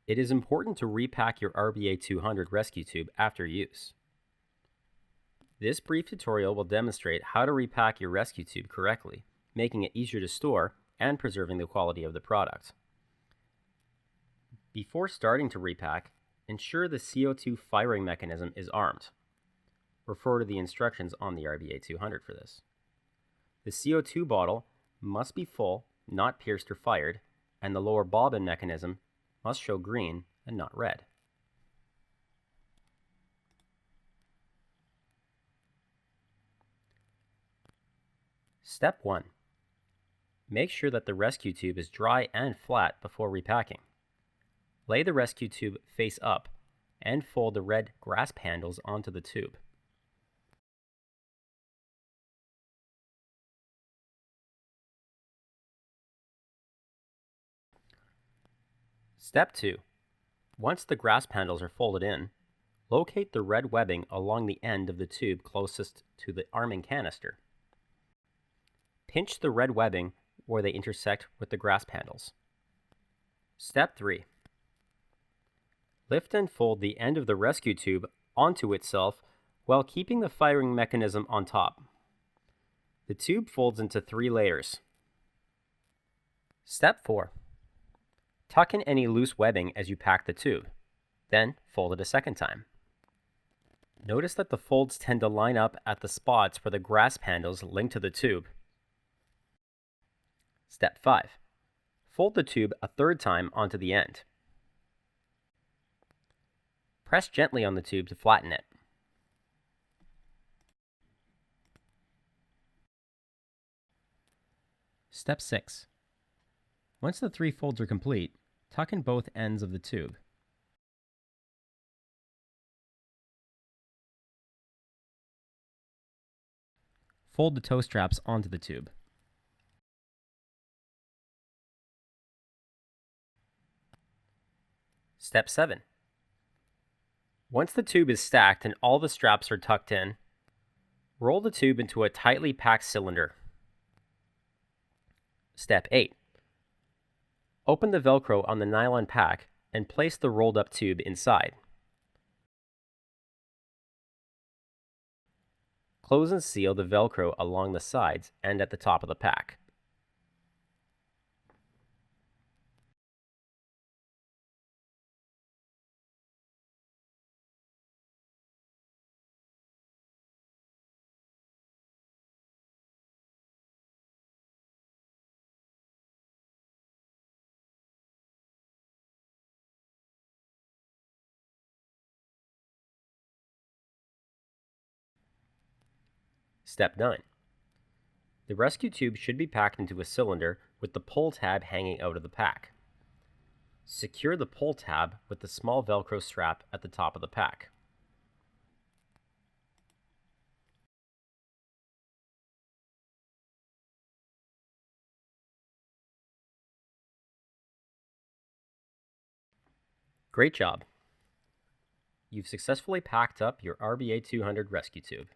It is important to repack your RBA-200 Rescue Tube after use. This brief tutorial will demonstrate how to repack your rescue tube correctly, making it easier to store and preserving the quality of the product. Before starting to repack, ensure the CO2 firing mechanism is armed. Refer to the instructions on the RBA-200 for this. The CO2 bottle must be full, not pierced or fired, and the lower bobbin mechanism must show green and not red. Step 1. Make sure that the rescue tube is dry and flat before repacking. Lay the rescue tube face up and fold the red grasp handles onto the tube. Step 2. Once the grasp handles are folded in, locate the red webbing along the end of the tube closest to the arming canister. Pinch the red webbing where they intersect with the grasp handles. Step 3. Lift and fold the end of the rescue tube onto itself while keeping the firing mechanism on top. The tube folds into 3 layers. Step 4. Tuck in any loose webbing as you pack the tube, then fold it a second time. Notice that the folds tend to line up at the spots where the grasp handles link to the tube. Step 5. Fold the tube a third time onto the end. Press gently on the tube to flatten it. Step 6. Once the 3 folds are complete, tuck in both ends of the tube. Fold the toe straps onto the tube. Step 7. Once the tube is stacked and all the straps are tucked in, roll the tube into a tightly packed cylinder. Step 8. Open the Velcro on the nylon pack and place the rolled up tube inside. Close and seal the Velcro along the sides and at the top of the pack. Step 9. The rescue tube should be packed into a cylinder with the pull tab hanging out of the pack. Secure the pull tab with the small Velcro strap at the top of the pack. Great job! You've successfully packed up your RBA-200 rescue tube.